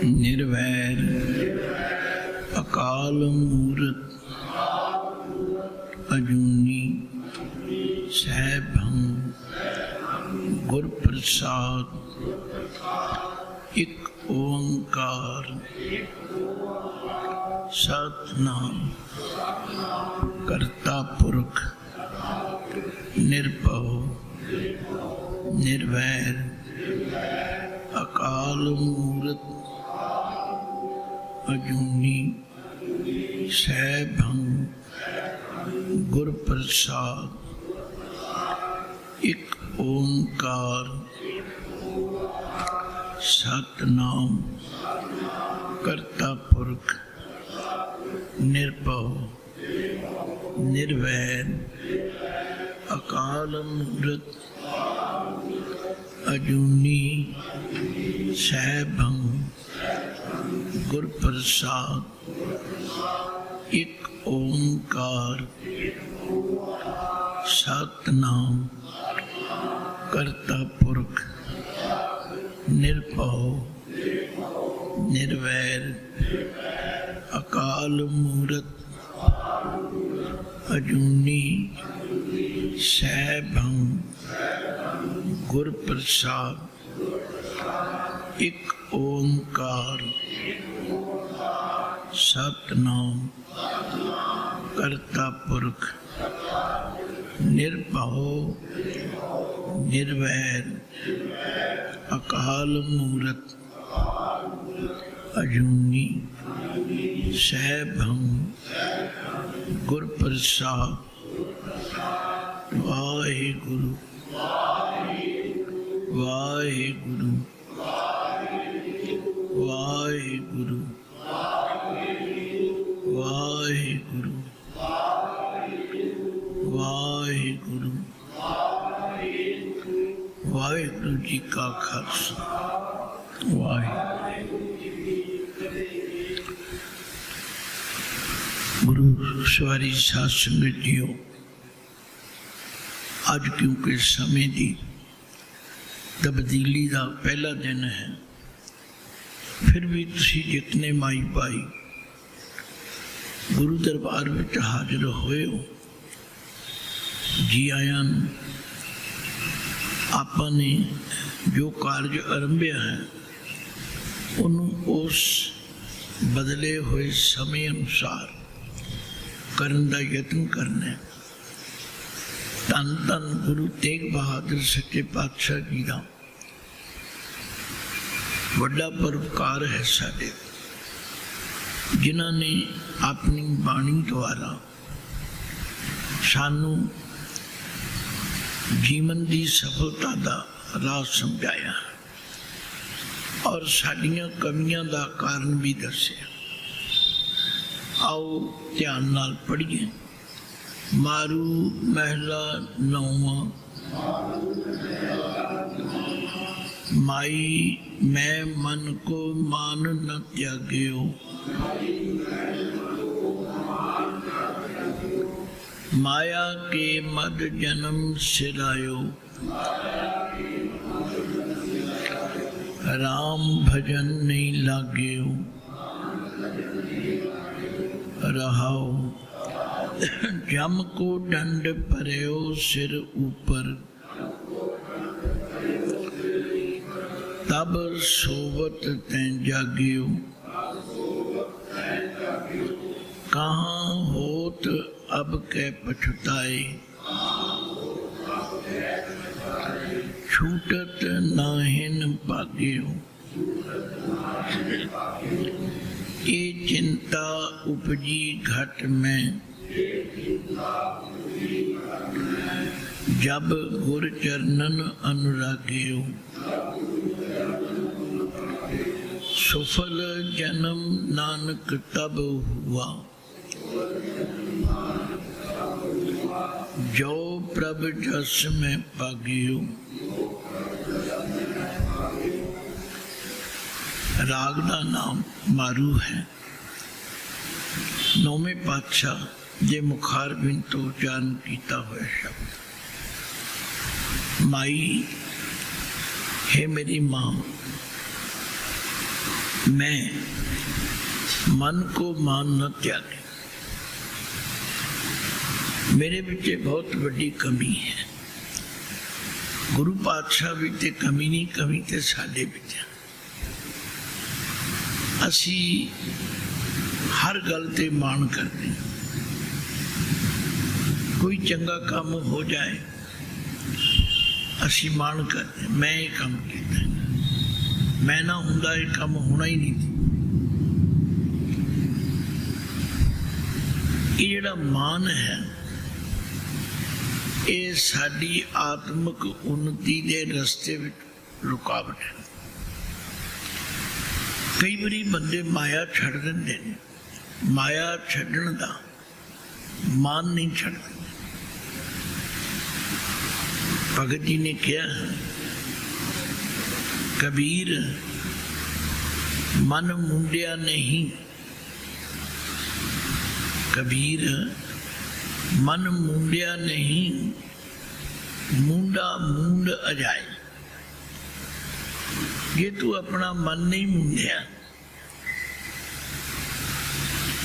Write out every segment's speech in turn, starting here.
निर्वैर अकाल मूरत अजूनी सैभं गुर प्रसाद एक ओंकार सतनाम करता पुरख निर्भव निर्वैर अकाल मूरत अजूनी सैभं गुर प्रसाद एक ओंकार सतनाम करता पुरख निर्भव निर्वैर अकाल मूरत अजूनी सैभं गुर प्रसाद एक ओंकार सतनाम करता पुरख निर्भव निर्वैर अकाल मूरत अजूनी सैभं गुर प्रसाद एक ओंकार सतनाम करता पुरख निर्भव निर्वैर अकाल मूरत अजूनी सैभं गुर प्रसाद वाहिगुरु वाहिगुरु वाहिगुरु वाहिगुरु वाहिगुरु वाहिगुरु जी का खालसा वाहिगुरु गुरु सवारी साध संगत जीओ अज क्योंकि समय की तब्दीली का पहला दिन है फिर भी तुसी जितने माई भाई गुरु दरबार में हाजिर होए हो जी आयान आपने जो कार्य आरंभ्या है उन्होंने उस बदले हुए समय अनुसार करने का यत्न करना है। धन धन गुरु तेग बहादुर सच्चे पातशाह जी का बड़ा परोपकार है साडे जिन्होंने अपनी बाणी द्वारा सानू जीवन की सफलता का राह समझाया और साडियां कमियां का कारण भी दसिया। आओ ध्यान नाल पढ़िए। मारू महला नौवां। माई मैं मन को मान न त्याग्यो, माया के मद जन्म सिरायो, राम भजन नहीं लाग्यो, रहाओ जम को दंड परयो सिर ऊपर, तब सोवत तैं जाग्यो, कहाँ होत अब कै पछताए, छूटत नाहिन भाग्यो, ये चिंता उपजी घट में, जब गुर चरणन अनुराग्यो, सुफल जन्म नानक तब हुआ, जो प्रभ जस में पाग्यो। राग का नाम मारू है। नौवें पातशाह जे मुखार बिन तो उच्चारण किया हुआ शब्द, माई हे मेरी माँ, मैं मन को मान न त्यागे। मेरे विच बहुत बड़ी कमी है। गुरु पातशाह भी ते कमी नहीं, कमी ते साडे विच। असी हर गल ते मान करते, कोई चंगा काम हो जाए असी मान करते, मैं ये काम किया, मैं ना हुंदा ये काम होना ही नहीं। ये जिहड़ा मान है ये साडी आत्मक उन्नति दे रस्ते विच रुकावट है। कई बारी बंदे माया छड़ देंदे ने, माया छड्डण दा मान नहीं छड्डदे। भगत जी ने कहा, कबीर मन मुंडिया नहीं, कबीर मन मुंडिया नहीं, मुंडा मूंड अजाए। ये तू अपना मन नहीं मुंडिया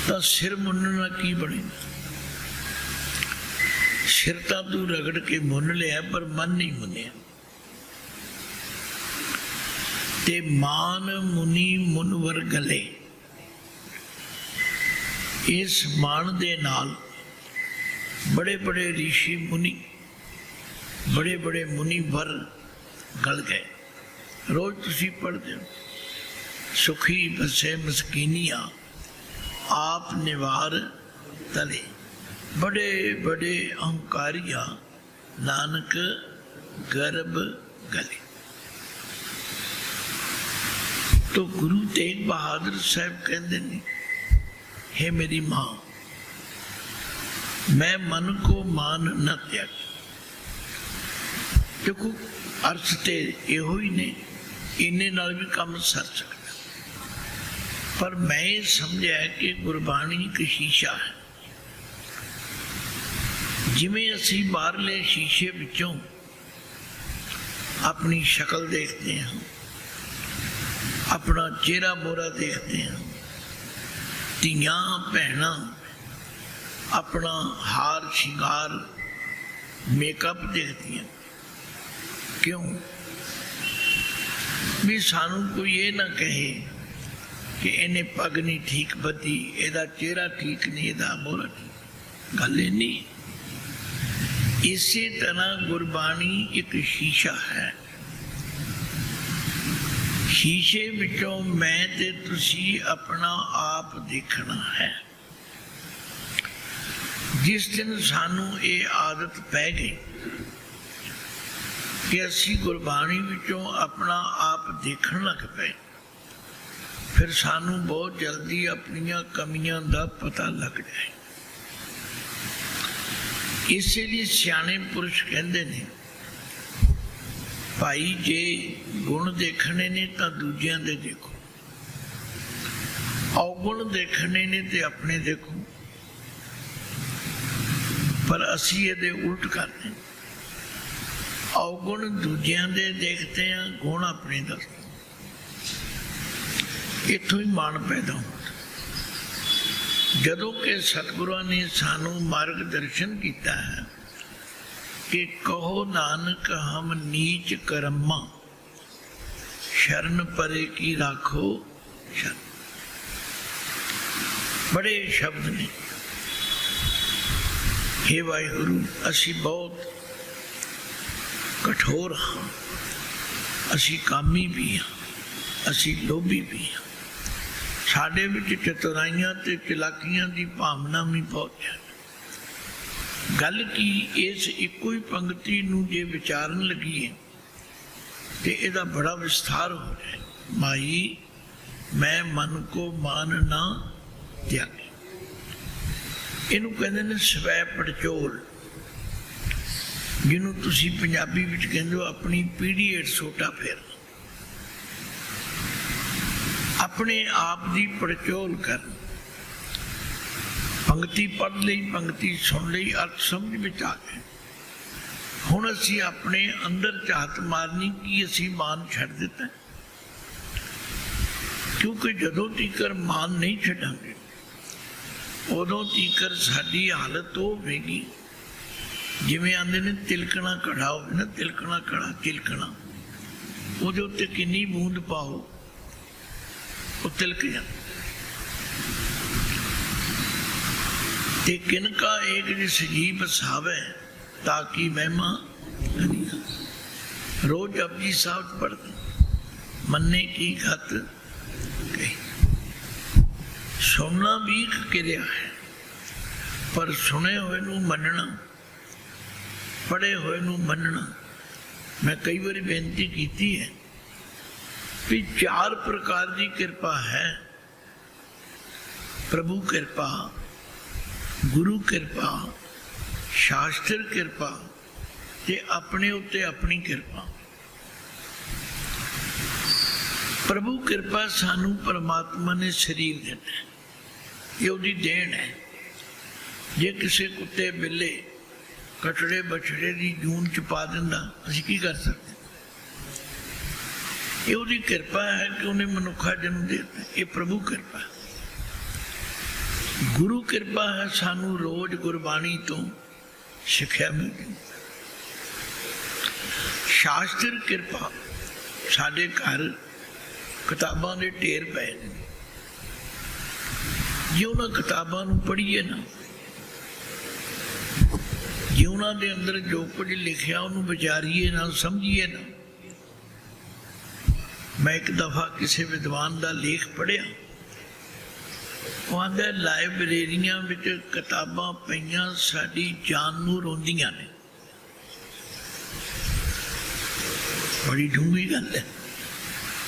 तो सिर मुन्नना की बनेगा। सिर तो तू रगड़ के मुन लिया पर मन नहीं मुनिया। ते मान मुनि मुनवर गले, इस मान दे नाल बड़े बड़े ऋषि मुनि, बड़े बड़े मुनि वर गल गए। रोज तुसी पढ़ते हो, सुखी बसे मस्कीनिया आप निवार तले, बड़े बड़े अहंकारिया नानक गर्भ गले। तो गुरु तेग बहादुर साहब कहते हैं, हे मेरी मां, मैं मन को मान न त्याग। देखो अर्थ ते इहो ही ने, इन्ने नाल भी काम सर सकता, पर मैं ये समझा कि गुरबाणी एक शीशा है। जिमें असी बाहरले शीशे विचों अपनी शक्ल देखते हैं, अपना चेहरा मोहरा देखते हैं, धीआं भैणां अपना हार शिंगार मेकअप देखती हैं। क्यों? भी सानू कोई ये ना कहे कि इन्हें पग नहीं ठीक बधी, एदा चेहरा ठीक नहीं, एदा मोहरा ठीक। गल नहीं। इसी तरह गुरबाणी एक शीशा है। शीशे विचों मैं ते तुसी अपना आप देखना है। जिस दिन सानू ये आदत पै गई कि असी गुरबाणी विचों अपना आप देखण लग पे, फिर सानू बहुत जल्दी अपनियां कमियां दा पता लग जाए। इसलिए सियाणे पुरुष कहते ने, भाई जे गुण देखने ने तो दूजियां दे देखो, अवगुण देखने ने तो अपने देखो। पर असी ये उल्ट करते, अवगुण दूजियां दे देखते हैं, गुण अपने दसते। इत्थों ही मान पैदा होता। जदों के सतगुरुआं ने सानू मार्गदर्शन किया है कि कहो नानक हम नीच करम्मा, शरण परे की राखो शरण। बड़े शब्द ने। हे वाहिगुरु, असी बहुत कठोर हाँ, असी कामी भी हाँ, असी लोभी भी हाँ। साडे विच चतुराइयां ते चलाकियां दी भावना भी बहुत है। गल की इस इको ही पंक्ति नूं जे विचारन लगिए ते इहदा बड़ा विस्तार हो जाए। माई मैं मन को मान ना त्यागे। इनू कहते हैं स्वै पड़चोल, जिन्हों तुसी पंजाबी विच कहंदे हो अपनी पीढ़ी हेठ सोटा फेर। अपने आप की पड़चोल कर। पंक्ति पढ़ ली, पंक्ति सुन ली, अर्थ समझ में आ गए। हुण असी अपने अंदर झात मारनी कि असी मान छड़ दिता। क्योंकि जदों तीकर मान नहीं छड्डांगे उदों तीकर साडी हालत हो होगी जिवें आंदे ने तिलकना कड़ा हो ना, तिलकना कड़ा तिलकना उहदे उत्ते किन्नी बूंद पाओ वो तिलक जाए। ते किनका एक जिस जीव बसावे ताकि महिमा रोज जपजी साहब पढ़ते मन्ने की गत कही। सुनना भी एक क्रिया है पर सुने हुए नूं मनना, पढ़े हुए नूं मनना। मैं कई बार बेनती की है भी 4 प्रकार की कृपा है, प्रभु कृपा, गुरु कृपा, शास्त्र कृपा ते अपने उत्ते अपनी कृपा। प्रभु कृपा सानू परमात्मा ने शरीर देना है, ये उसकी देन है। जे किसी कुत्ते बिल्ले कटड़े बछड़े की जून च पा दिंदा असीं की कर सकते? ये उसकी कृपा है कि उन्हें मनुखा जन्म देता। ये प्रभु कृपा है। गुरु कृपा है, सानू रोज गुरबाणी तो सिक्ख्या मिलती। शास्त्र कृपा, साडे घर किताबां दे ढेर पे ने, जे उन्हां किताबां नूं पढ़ीए ना, जे उन्हां दे अंदर जो कुछ लिखिया उन्होंने विचारीए ना, समझीए ना। मैं एक दफा किसी विद्वान का लेख पढ़िया, वो आंदा लाइब्रेरियां विच किताबां पईयां साडी जान नूं रोंदियां ने। बड़ी डूंगी गल है।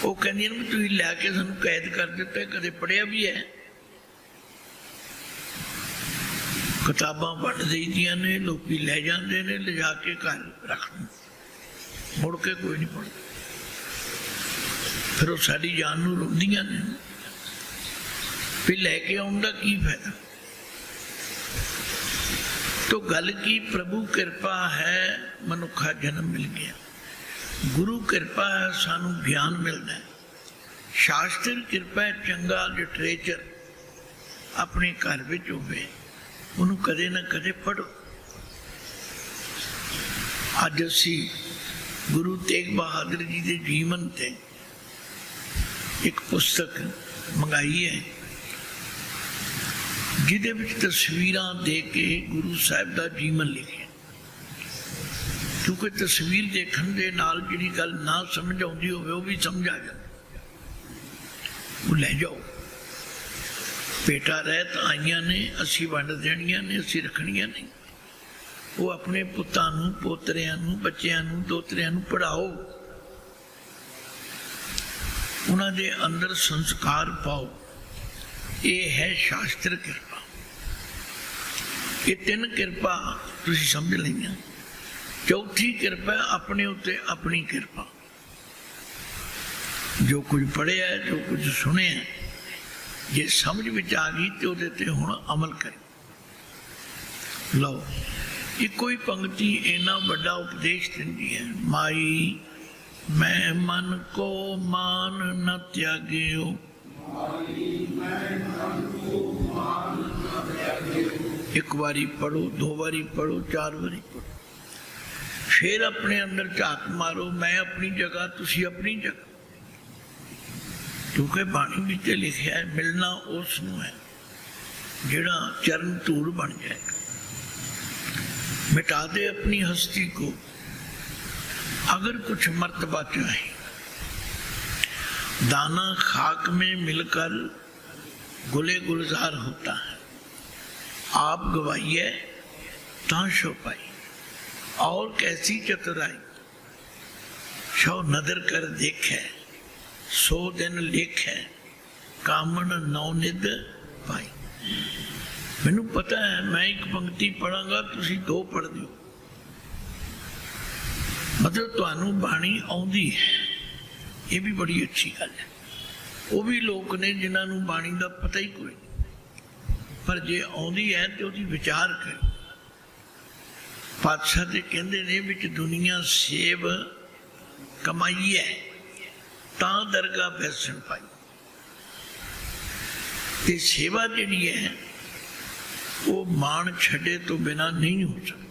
वो कहंदियां ने तुसीं लैके सानूं कैद कर दिता, कदे पढ़िया भी है? किताबां वंड देईदियां ने, लोग लै जाते हैं, ले जाके घर रख मुड़ के कोई नहीं पढ़ता। फिर वो साडी जान नूं रोंदियां ने, फिर लैके आउण दा की फायदा? तो गल की प्रभु कृपा है, मनुखा जन्म मिल गया। गुरु कृपा है, सानू ज्ञान मिलता है। शास्त्र कृपा है, चंगा लिटरेचर अपने घर विच होवे, उन्हों कदे ना कदे पढ़ो। अज असी गुरु तेग बहादुर जी के जीवन ते एक पुस्तक मंगाई है, जिदे विच तस्वीरां दे के गुरु साहिब का जीवन लिखे। क्योंकि तस्वीर देखने के नाल जिहड़ी गल ना समझ आउंदी होवे वो भी समझ आ जाती। वो लै जाओ, पेटा रहत आईयां ने, असी वंड देणियां ने, असी रखणियां नहीं। वो अपने पुत्तां नूं, पोतरियां नूं, बच्चियां नूं, दोतरियां नूं पढ़ाओ, उन्हां दे अंदर संस्कार पाओ। ये है शास्त्र कृपा। ये 3 कृपा तुसीं समझ लईआं। चौथी कृपा अपने उत्ते अपनी कृपा। जो कुछ पढ़िया है, जो कुछ सुने, जे समझ विच आ गई तो उहदे ते हुण अमल करें। लो इको ही पंक्ति इन्ना बड़ा उपदेश दिंदी है, माई मैं मन को मान न त्यागियो। एक बारी पढ़ो, 2 बारी पढ़ो, 4 बारी पढ़ो, फिर अपने अंदर झाक मारो, मैं अपनी जगह, तुसी अपनी जगह। क्योंकि बाणी विच लिखा है, मिलना उसनूं है जिहड़ा चरण धूड़ बन जाएगा। मिटा दे अपनी हस्ती को अगर कुछ मर्तबा चाहे। दाना खाक में मिलकर गुले गुलजार होता है, आप गवाइए ताशो पाई। और कैसी चतुराई, सौ नदर कर देखे, 100 दिन लेखे, कामन 9 निध पाई। मैनू पता है, मैं एक पंक्ति पढ़ांगा, तुसी 2 पढ़ दियो। मतलब तुहानू बाणी आउंदी है, ये भी बड़ी अच्छी गल है। वो भी लोग ने जिन्होंने बाणी का पता ही कोई नहीं, पर जे आउंदी है तो उसकी विचार करो। पातशाह ते कहंदे ने विच दुनिया सेब कमाई है तां दरगाह बैसन पाई। ते सेवा जिहड़ी है वो मान छड़े तो बिना नहीं हो सकती।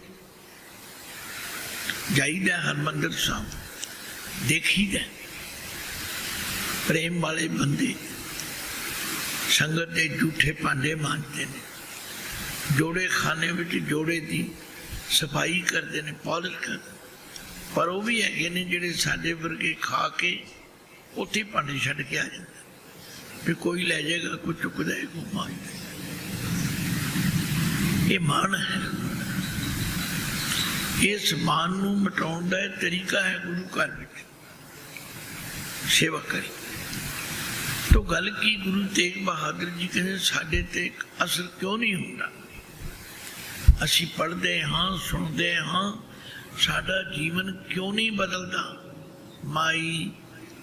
जाईदा हरमंदिर साहब, देखीदा प्रेम वाले बंदे संगत के झूठे भांडे मांजते हैं, जोड़े खाने में जोड़े की सफाई करते हैं, पॉलिश करते, पर वो भी है ने जिहड़े साडे वर्गे खा के उत्थे भांडे छड्ड के आ जाते, भी कोई लै जाएगा, कोई चुकदा है, कोई मांज देगा। ये मान है। इस मान नूं मिटाउण दा तरीका है गुरु घर विच सेवा करी। तो गल की गुरु तेग बहादुर जी कहते साडे ते असर क्यों नहीं होता? असी पढ़ते हाँ, सुनते हाँ, साडा जीवन क्यों नहीं बदलता? माई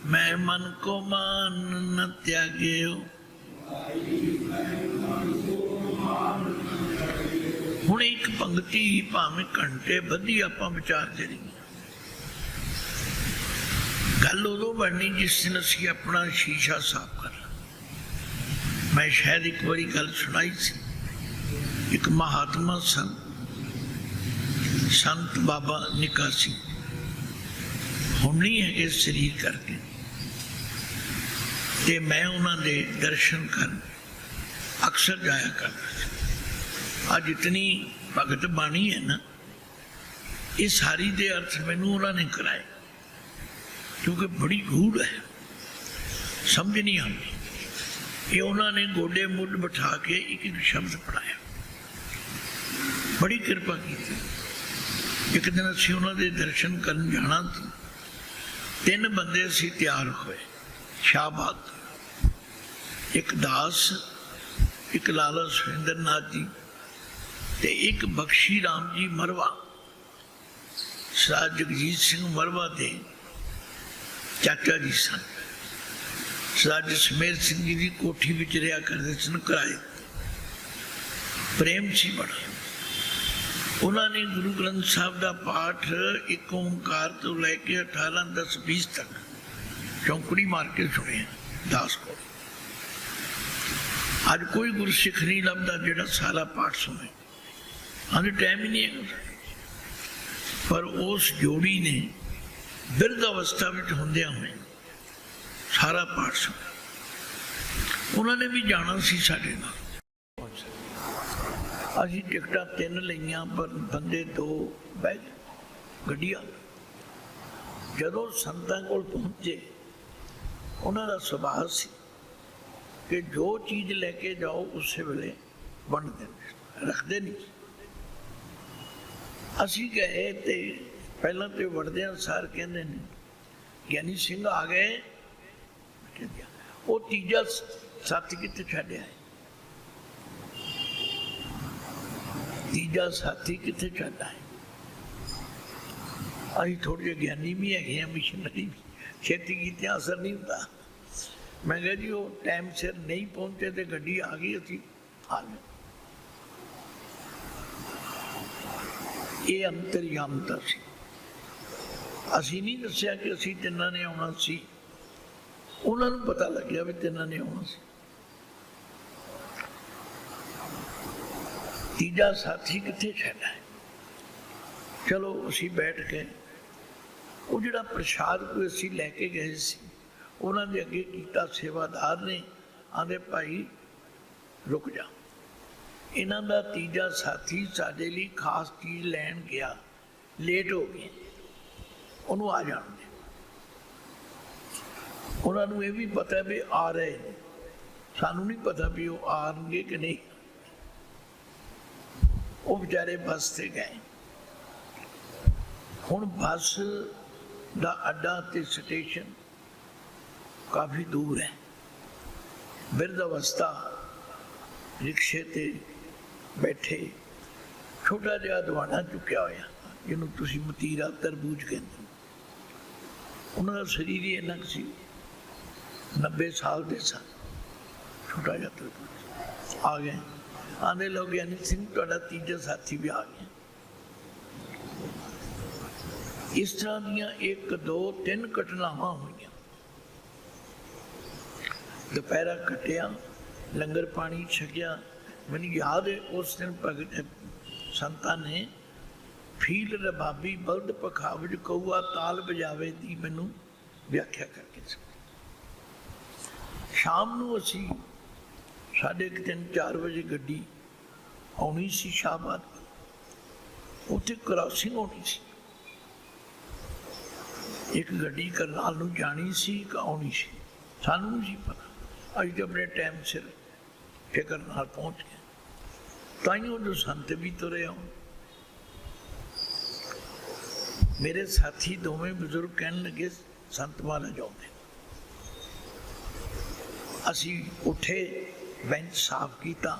मैं मन को मान न त्याग्यो, हुण एक पंक्ति ही भावें घंटे बधी आपां विचारते रहिए। गल उदों बननी जिस दिन असी अपना शीशा साफ करना। मैं शायद एक बारी गल सुनाई सी, एक महात्मा संत बाबा निकासी हुण नहीं है इस शरीर करके, ते मैं उन्होंने दर्शन कर अक्सर जाया करता। आज इतनी भगत बाणी है ना, ये सारी दे अर्थ मैनू उन्होंने कराए, क्योंकि बड़ी गूढ़ है, समझ नहीं आती। ये उन्होंने गोडे मुड बिठा के एक एक शब्द पढ़ाया, बड़ी कृपा की। एक दिन असी उन्होंने दर्शन करन जाना था, 3 बंदे असी तैयार हुए, शाहबाद, एक दास, एक लाला सुरेंद्र नाथ जी, ते एक बख्शी राम जी मरवा, सरदार जगजीत सिंह मरवा दे चाचा जी सन। सरदार जसमेर सिंह जी की कोठी विच रहा करते सन, किराए प्रेम सी बड़ा। उन्होंने गुरु ग्रंथ साहब का पाठ एक ओंकार तो लैके 18, 10, 20 तक चौंकड़ी मार के सुने दास को। अज कोई गुरसिख नहीं लभदा जिहड़ा सारा पाठ सुने, अभी टाइम ही नहीं है। पर उस जोड़ी ने बिरध अवस्था में होंदिया हुए सारा पाठ सुना। उन्होंने भी जाना सी साडे नाल। असीं टिकटां 3 लईआं, पर बंदे 2 बह गए गड्डियां। जदों संतां कोल पहुंचे, उन्हां दा सुभाव सी कि जो चीज़ लैके जाओ उस वेले वंड देंदे, रखते नहीं। असी गए तो पहला तो वड़द्या सार कहते हैं ज्ञानी सिंह आ गए। वो तीजा साथी कितने छड्या है? तीजा साथी कितने छड्डा है? अभी थोड़े जे ज्ञानी भी है, मिशनरी भी, खेती की असर नहीं होता। मैं कहा जी वो टाइम सिर नहीं पहुंचे तो गड्डी आ गई, असी आ गए। ये अंतरयामता सी। असी नहीं दसिया कि असी 3 ने आना सी, उन्होंने पता लग गया भी 3 ने आना सी। तीजा साथी कितने छड्डा है? चलो असी बैठ के वो जिहड़ा प्रसाद कोई असी लैके गए सी, उन्होंने अगे कीता। सेवादार ने आंदे भाई रुक जा, इन्हां दा तीजा साथी साडे लई खास चीज़ लैन गया, लेट हो गए, उन्होंने आ जाण दे। उन्होंने ये भी पता भी आ रहे हैं, सानू नहीं पता भी वो आएंगे कि नहीं। वो बेचारे बस से गए। हुण बस दा अड्डा ते स्टेशन काफ़ी दूर है। बिरध अवस्था रिक्शे ते बैठे, छोटा जिहा दवाना चुक्या होया, जिन्हों तुसीं मतीरा तरबूज कहते। उन्होंने शरीर ही इन्ना सी, 90 साल दे सन, छोटा जिहा तरबूज। आ गए, आने लोग ज्ञानी सिंह तुहाडा तीजा साथी भी आ गया। इस तरह दियां 1, 2, 3 घटनावां हुई। दोपहरा कटिया, लंगर पानी छकिया। मैंने याद है उस दिन भगत संतां ने फील रबाबी बल्द पखावज कौआ ताल बजावे दी मैनू व्याख्या करके शाम नूं असी 3:30-4 बजे गड्डी आउणी सी शाहबाद, उत्थे क्रॉसिंग होनी सी। एक गड्डी करनाल नूं जानी सी, एक आउणी सी। सानूं नहीं सी पता, अज तो अपने टाइम सिर फिकर नाल पहुँच गए। ताइयों जो संत भी तुरे आउण। मेरे साथी दोवें बजुर्ग कहने लगे संत महाराज आउंदे। असी उठे, बेंच साफ किया,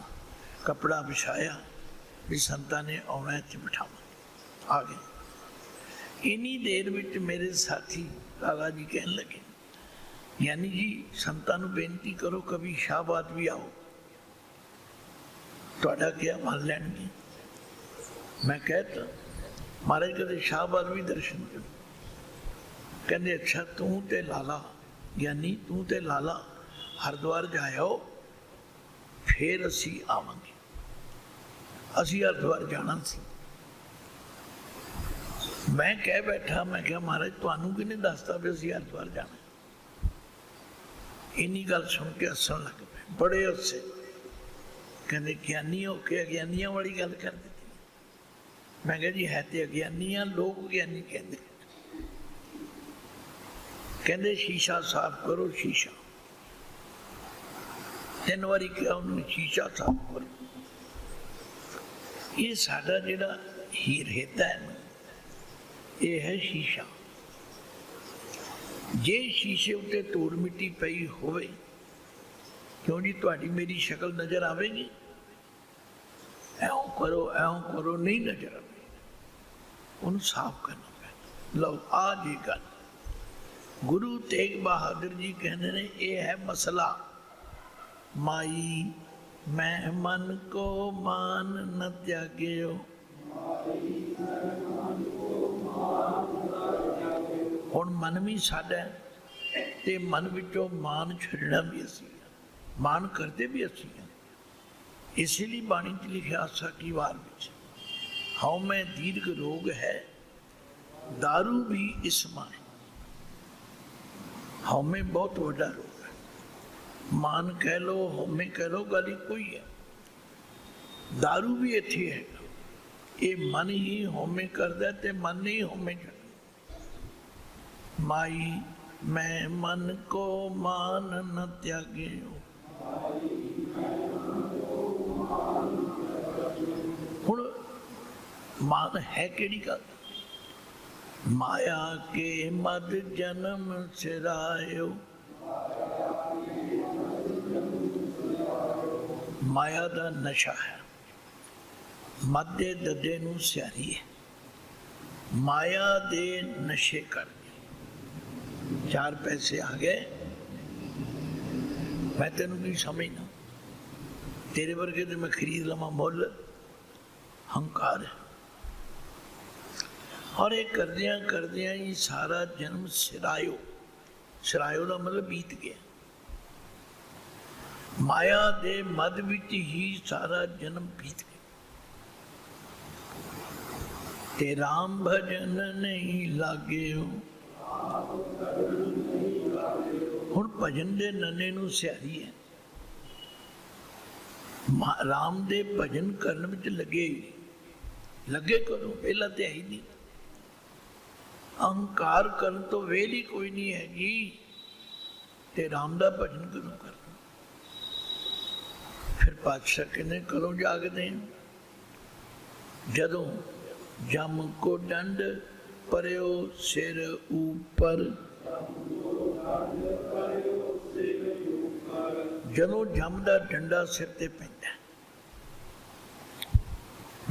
कपड़ा बिछाया भी संतां ने आउणा इत्थे बिठावां। आ गए। इन्नी देर विच मेरे साथी लाला जी कहने लगे, ज्ञानी जी संतां नूं बेनती करो कभी शाहबाद भी आओ, तुहाडा क्या मान लैणगे। मैं कहता महाराज कदे शाहबाद भी दर्शन करो। कहते अच्छा तू ते लाला, ज्ञानी तू ते लाला हरिद्वार जाओ, फिर असी आवांगे। असी हरिद्वार जाना सी। मैं कह बैठा, मैं क्या महाराज तुहानू किने दसता भी असी हरिद्वार जाना। इन्नी गल सुन के हसन लग पे, बड़े हसे। कहते ज्ञानी होके अज्ञानियों वाली गल कर दी। मैं कहा जी है तो अज्ञानी आ, लोग ज्ञानी कहते। कहते शीशा साफ करो, शीशा 3 बारी क्या उन्होंने शीशा साफ करो। ये साडा जिहड़ा हीर हेता है ना, ये है शीशा। जे शीशे उत्ते धूड़ मिट्टी पई होवे, क्यों जी तुहाडी मेरी शक्ल नजर आवेगी? ऐं करो नहीं नजर आवे, उन्हें साफ करना पैना। लो आ जी गल गुरु तेग बहादुर जी कहते ने, ये है मसला। माई मैं मन को मान न त्याग्यो, हुण मन भी साडा ते मन विचों मान छड्डना भी असीं, मान करते भी असीं। इसीलिए बाणी च लिखिआ आसा की वार विच, हाउ मैं दीर्घ रोग है दारू भी इस माने। हाउ में बहुत बड़ा रोग है, मान कह लो हौमे कह लो, गल कोई है। दारू भी इत्थे है, ये मन ही हौमे करदा ते मन ही हौमे छड्डदा। माई मैं मन को मान न त्याग्यो। हुण मान है केड़ी गल? माया के मद जन्म सिरायो, माया दा नशा है, मद दे ददे नूं सियारी है। माया दे नशे कर, 4 पैसे आ गए, मैं तेनू की समझना, तेरे वर्गे तो मैं खरीद लवां मुल। हंकार है। और ये करदियां ही सारा जन्म सिरायो, सिरायो का मतलब बीत गया। माया दे मद विच ही सारा जन्म बीत गया। ते राम भजन नहीं लागे हो, हुण भजन दे नन्हे नूं सियारी है। राम दे भजन करने में लगे ही लगे करो, पहला तो है ही नहीं। अहंकार करन तो वेल ही कोई नहीं हैगी, ते राम दा भजन करो कर। फिर पातशाह कहने करो जागदे, जदों जम को डंड परयो सिर ऊपर, जदों जम दा डंडा सिर ते पैंदा।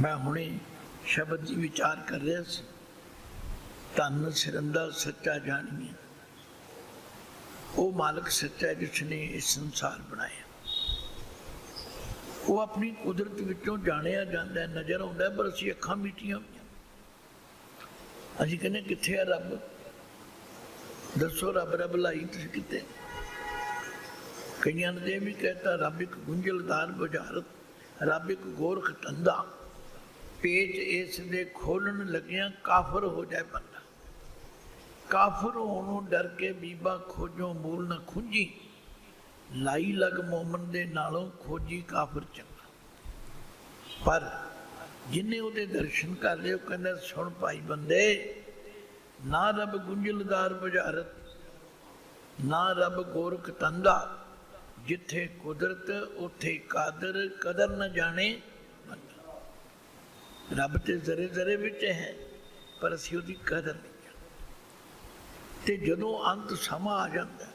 मैं हुणे शब्द की विचार कर रहा सी, धन सिरंदा सच्चा जानिए, वो मालिक सच्चा जिसने इस संसार बनाया। वो अपनी कुदरत विचों जानिया जाता है, नजर आता है, पर असीं अखां मीटियां हुई। असीं कहने कित्थे है रब, दसो रब रब लाई तुसीं कित्ते? कईयां ने ये भी कहता रब एक गुंझलदार बुझारत, रब एक गोरख धंधा, पेच इस दे खोलन लगिया काफर हो जाए बंदा। काफर होनों डर के बीबा खोजो मूल न खुंजी, लाई लग मोमन दे नालों खोजी काफर चंगा। पर जिन्हें उहदे दर्शन कर लिया कहंदा सुन भाई बंदे, ना रब गुंझलदार बुझारत, ना रब गोरख धंधा, जिथे कुदरत उथे कादर, कदर न जाने बंदा। रब ते जरे जरे विच है पर असीं उहदी कदर नहीं जानते। ते जदों अंत समा आ जाता,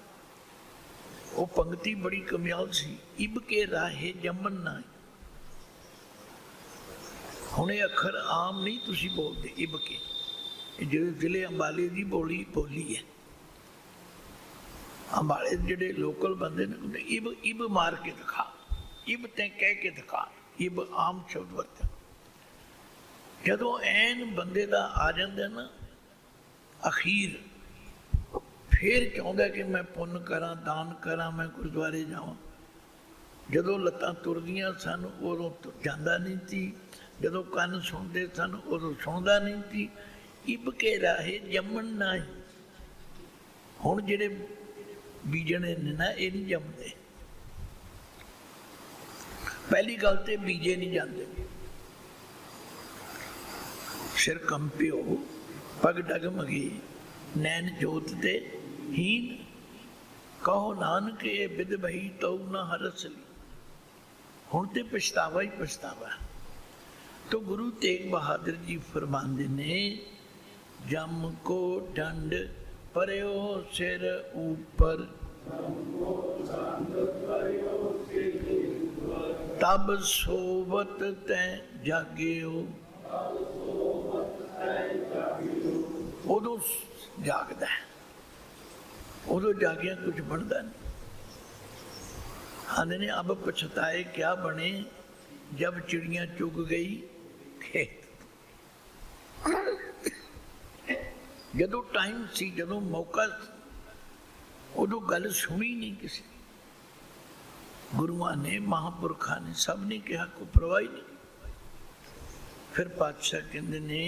वो पंक्ति बड़ी कमाल सी, इब के राहे जमन ना। हुण ये अखर आम नहीं तुसीं बोलदे, इब के जो जिले अंबाले की बोली है। अंबाले जिहड़े लोकल बंदे ने इब इब मार के दिखा, इब ते कह के दिखा, इब आम शब्द वरत। जदों ऐन बंदे दा आ जांदा ना अखीर, फिर चाहुंदा कि मैं पुन्न करा, दान करा, मैं गुरुद्वारे जावां। जदों लत्तां तुरदियां सन उदों जांदा नहीं सी, जदों कंन सुणदे सन उदों सुणदा नहीं सी। इब के राहे जमन ना। हुण जिहड़े बीजने ने ना ये नहीं जमते। पहली गल तो बीजे नहीं जाते। सिर कंपियो पग डगमगी, नैन जोत ते हीन, कहो नानक ये बिद बही तो ना हरसली। हुण ते पछतावा ही पछतावा। तो गुरु तेग बहादुर जी फरमांदे ने, जम को डंड परयो सिर ऊपर, तब सोवत तै जागियो। उदों जागदा है, उदों जागिया कुछ बनता नहीं। आंदे ने अब पछताए क्या बने, जब चिड़ियां चुग गई खेत। जदों टाइम सी, जदों मौका, उदों गल सुनी नहीं किसी। गुरुआं ने, महापुरखा ने, सब ने कहा, कोई परवाह नहीं। फिर पातशाह कहते ने,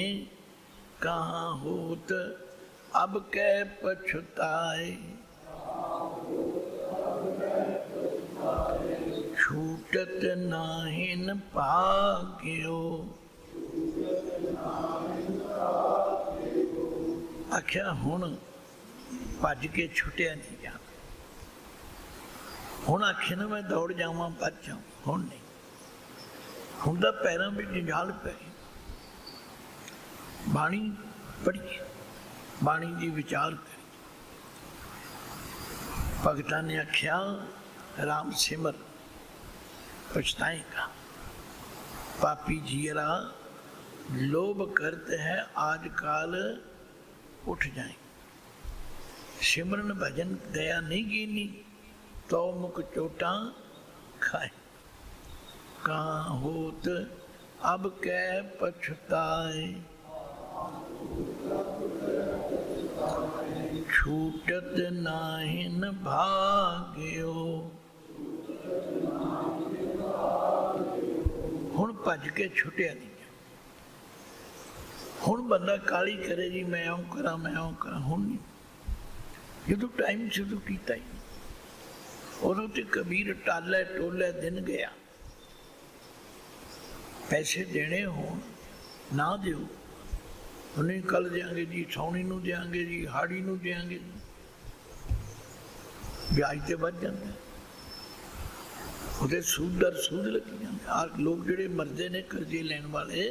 कहाँ होत अब कै पछताए, छूटत नाहिन भाग्यो। आख्या हुण भज के छुटिया नहीं जाना। हुण आखे ना मैं दौड़ जावां भज जाऊं, हुण नहीं। हुण तां पैरां विच जंजाल पै गई। बाणी पढ़ी, बाणी दी विचार करी। भगतां ने आख्या राम सिमर पछताएगा। पापी जीरा लोभ करते हैं आजकल उठ जाए। सिमरन भजन दया नहीं कीनी तो मुख चोटा खाए। कहाँ होत अब कै पछताए, छूटत नाहिन भाग्यो। हुण भज के छुटिया नहीं। हुण बंदा काली करे जी मैं आऊँ करा, मैं आऊँ करा। हुण नहीं, जो टाइम से तो कीता ही। उदों तो कबीर टाले टोले दिन गया। पैसे देने हो ना दिओ, उन्हें कल देंगे जी, सौनी नूं देंगे जी, हाड़ी नूं देंगे जी, ब्याज तो बढ़ जाता है। उहदे सूद दर सूद लगी जाते। आ लोग जिहड़े मरदे ने कर्जे लैण वाले,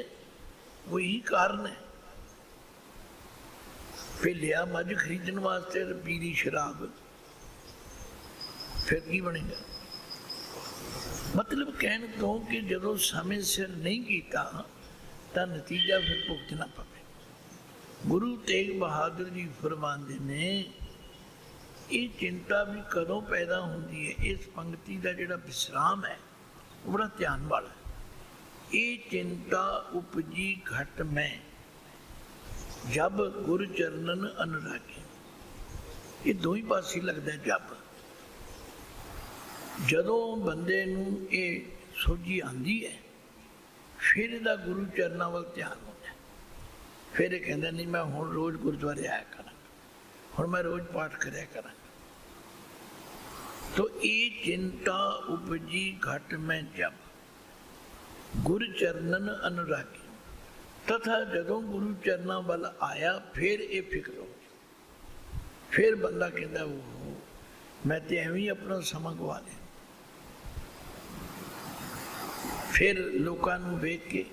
वो यही कारण है। फिर लिया मझ खरीदने वास्ते पीली शराब, फिर की बनेगा। मतलब कहने तो कि जदों समय सिर नहीं किया तो नतीजा फिर भुगतना पवे। गुरु तेग बहादुर जी फरमाते ने, ये चिंता भी कदों पैदा होती है। इस पंक्ति का जिहड़ा विश्राम है वो बड़ा ध्यान वाला है। ये चिंता उपजी घट में जब गुरु चरणन अनुरागी। ये दो ही पासे लगता है। जब जदों बंदे नूं ये सोझी आंदी है फिर इहदा गुरु चरनां वल ध्यान होंदा है। फिर ये कहंदा नहीं मैं हुण रोज़ गुरुद्वारे आया करां, हुण मैं रोज़ पाठ करया करां। तो ये चिंता उपजी घट में जब गुरु चरणन अनुरागी, तथा जदों गुरु चरना वाल आया फिर ये फिक्र हो गई। फिर बंदा कहता वो मैं तो एवं ही अपना समा गवा लिया। फिर लोगों को वेख के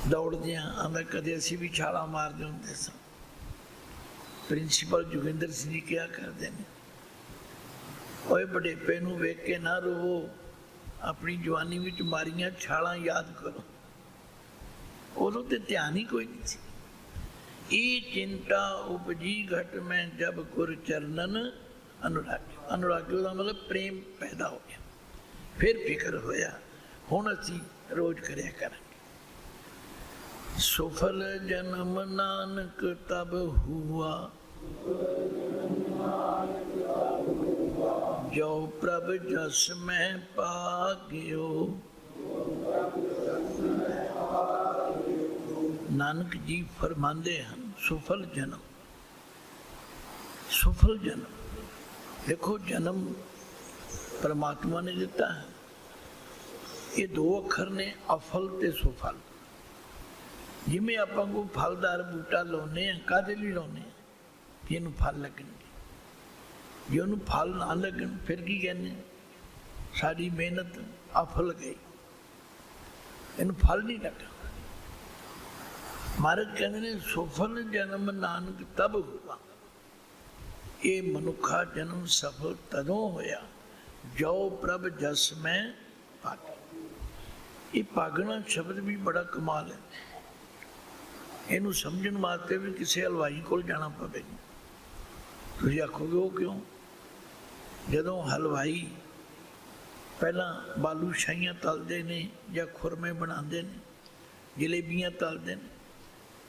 दौड़दियां आंदा कदे असी भी छाला मारते होंगे स। प्रिंसीपल जोगिंदर सिंह जी क्या करते हैं, ओए बड़ेपे नूं वेख के ना रोवो, अपनी जवानी विच मारियां छालां याद करो। उदों तो ध्यान ही कोई नहीं सी। ये चिंता उपजी घट में जब गुर चरणन अनुरागी, अनुरागी का मतलब प्रेम पैदा हो गया। फिर फिक्र होया हुण असीं रोज करया करांगे। सुफल जन्म नानक तब हुआ, जो प्रभ जस में पागियो। नानक जी फरमांदे हैं सुफल जन्म, सुफल जन्म। देखो जन्म परमात्मा ने दिता है। ये दो अखर ने अफल ते सुफल। जिमें आपां कोई फलदार बूटा लाउने हैं, काहदे लई लाउने हैं कि इहनूं फल लगणगे। जे उहनूं फल ना लगन फिर की कहने साडी मेहनत अफल गई, इहनूं फल नहीं लगा। महाराज कहते हैं सुफल जन्म नानक तब हुआ। ये मनुखा जन्म सफल तदों होया जो प्रभ जस में पागे। ये पागना शब्द भी बड़ा कमाल है। इनू समझण वास्ते भी किसी हलवाई को जाना पवेगा। तुसीं आखोगे वो क्यों? जदों हलवाई पहला बालूशाहियां तलते ने या खुरमे बनाते हैं, जलेबियां तलते हैं,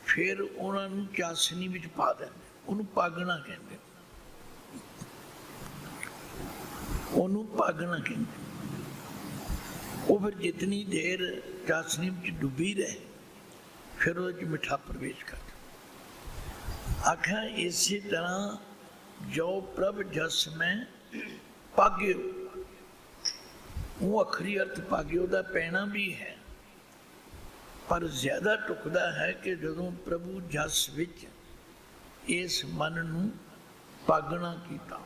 फिर उन्होंने चासनी विच पा देंगे, उन्होंने पागना कहते, उन्होंने पागना कहते। वो फिर जितनी देर चासनी में डुबी रहे फिर वो मिठा प्रवेश कर। आख्या इसी तरह जो प्रभ जस में पाग्यो, वो अखरी अर्थ पाग्यो का पैना भी है, पर ज्यादा टुकदा है कि जदों प्रभु जस विच इस मन नूं पागना कीता,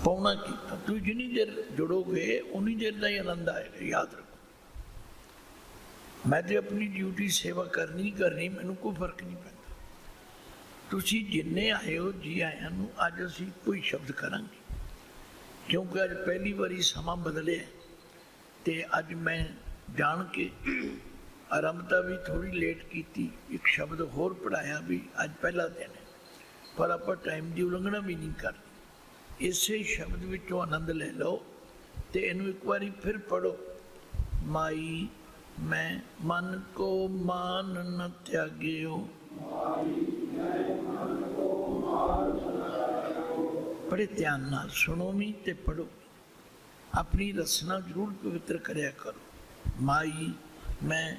पाउना कीता। तुम जिनी देर जुड़ोगे उन्नी देर का ही आनंद आएगा। याद रखो, मैं तो अपनी ड्यूटी सेवा करनी करनी, मैनूं कोई फर्क नहीं पैंदा। तुसीं जिन्ने आए हो जी आया नूं अज असीं कोई शब्द करांगे, क्योंकि अज पहली बारी समा बदलिया ते अज मैं जान के आरंभता भी थोड़ी लेट की, एक शब्द होर पढ़ाया भी अज पहला दिन है, पर आप टाइम की उलंघना भी नहीं कर। इसे शब्द विचों आनंद ले लो तो इनू एक बारी फिर पढ़ो। माई मैं मन को मान न त्यागियो। बड़े ध्यान नाल सुनो भी ते पढ़ो, अपनी रचना जरूर पवित्र करया करो। माई मैं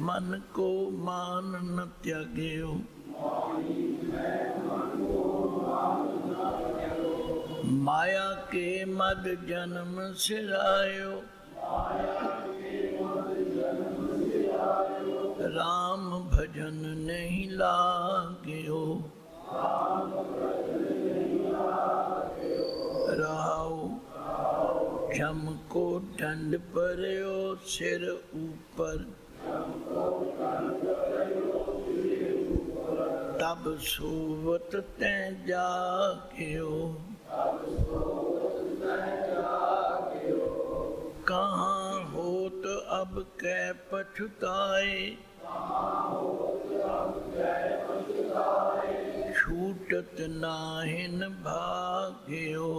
मन को मान न त्यागियो, माया के मद जन्म सिरायो। राम भजन नहीं लाग्यो, राव क्षम को दंड पर्यो सिर ऊपर। तब सोवत तैं जाग्यो, कहाँ होत अब कै पछुताए। छूटत नाहिन भाग्यो,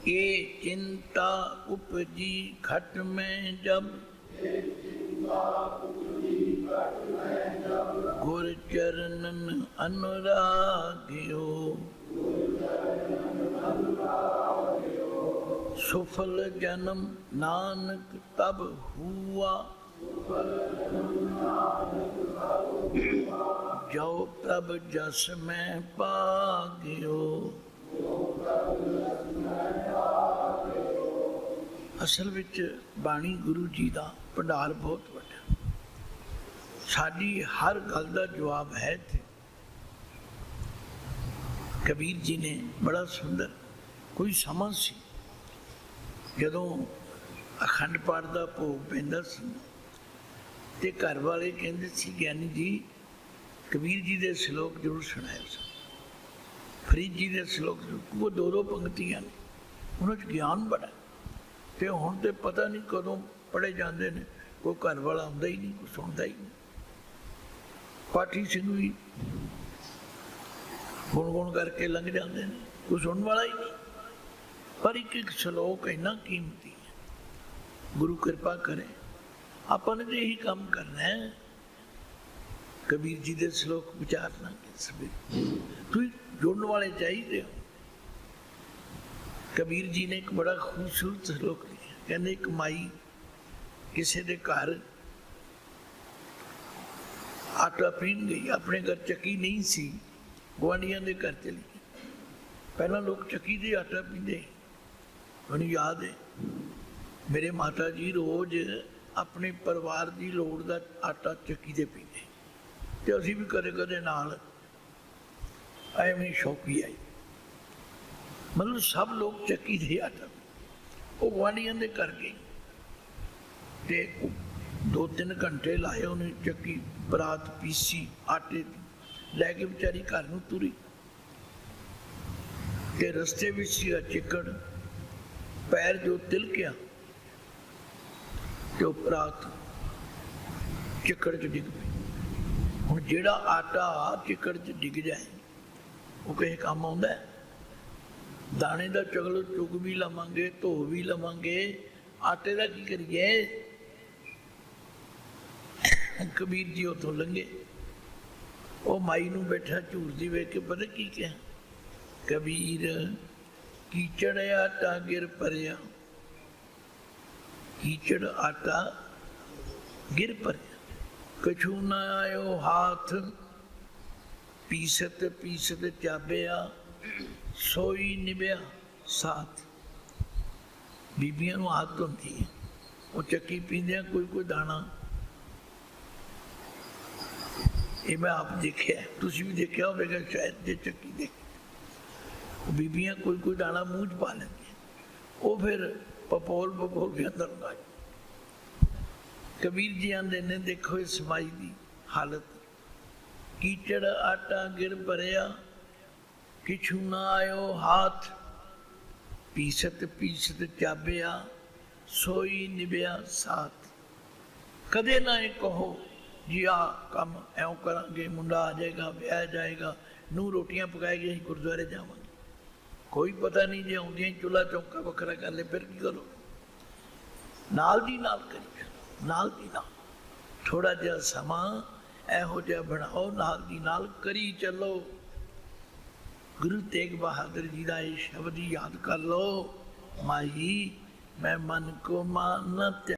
ये चिंता उपजी घट में जब। गुर चरणन अनुरागियो, सुफल जन्म नानक तब हुआ, जो प्रभ जस में पागियो। असल विच बाणी गुरु जी का भंडार बहुत वड्डा, साडी हर गल का जवाब है इत्थे। कबीर जी ने बड़ा सुंदर, कोई समा सी जदों अखंड पाठ का भोग पैंदा सी ते घर वाले कहंदे सी ज्ञानी जी कबीर जी के श्लोक जरूर सुनाया सा। फरीद जी के श्लोक वो दो पंक्तियां ने, उन्होंने ज्ञान बड़ा, ते हुण ते पता नहीं कदों पढ़े जाते हैं, कोई घर वाला आंदा ही नहीं, कोई सुनता ही नहीं। पाठी सिंह भी गुण गुण करके लंघ जाते हैं, कोई सुनने वाला ही नहीं। पर एक एक श्लोक इन्ना कीमती है, गुरु कृपा करे अपन ने यही काम करना है। कबीर जी के श्लोक विचारना तुम जुड़ने वाले चाहिए हो। कबीर जी ने एक बड़ा खूबसूरत श्लोक लिखा, कहते एक माई किसी के घर आटा पीन गई, अपने घर चक्की नहीं सी, गुआढ़ियां के घर चली गई। पहला लोग चक्की से आटा पींदे, मैनूं याद है मेरे माता जी रोज अपने परिवार की लोड़ का आटा चक्की से पींदे, तो असीं भी कदे कदे नाल एवें शौकी आई। मतलब सब लोग चक्की से आटा, वो गुआढ़ियां के घर गई ते 2-3 घंटे लाए, उन्हें चक्की परात पीसी आटे लैके बेचारी घर नूं तुरी। ते रस्ते विच सीगा चिक्कड़, पैर जो तिलकिया तो परात चिक्कड़ च डिग पई। हुण जिहड़ा आटा चिक्कड़ च डिग जाए वो किसी काम आउंदा है? दाने का चगल चुग भी लवांगे, धो भी लवांगे, आटे का की करिए? कबीर जी उतों लंघे, वो माई नूं बैठा झूरदी वेख के पता की कहा, कबीर कीचड़ आटा गिर परिया, कीचड़ आटा गिर परिया, कछू न आयो हाथ, पीसत पीसत चाबिया, सोई निभया साथ। बीबियां नूं आदत होंदी है, वो चक्की पींदियां कोई कोई दाना, ये मैं आप देखिया, तुसीं भी देखिया होवेगा शायद जे चक्की देख, बीबियां कोई कोई दाना मूँह च पा लैंदियां, वो फिर पपोल के अंदर ला। कबीर जी आंदे ने देखो इस माई की हालत, कीचड़ आटा गिर भरिया, किछु ना आयो हाथ, पीसत पीसत चाबिया, सोई निभया साथ। कदे ना ये कहो जी आ काम ऐं करांगे, मुंडा आ जाएगा, ब्याह जाएगा, नूं रोटियां पकाएगी, असीं गुरुद्वारे जावांगे। कोई पता नहीं जे आउंदियां ही चूल्हा चौका वखरा कर ले, फिर की करो? नाल दी नाल करी, नाल दी नाल थोड़ा जिहा समा इहो जिहा बनाओ, नाल दी नाल करी चलो। गुरु तेग बहादुर जी का ये शब्द याद कर लो, माई मैं मन को मानत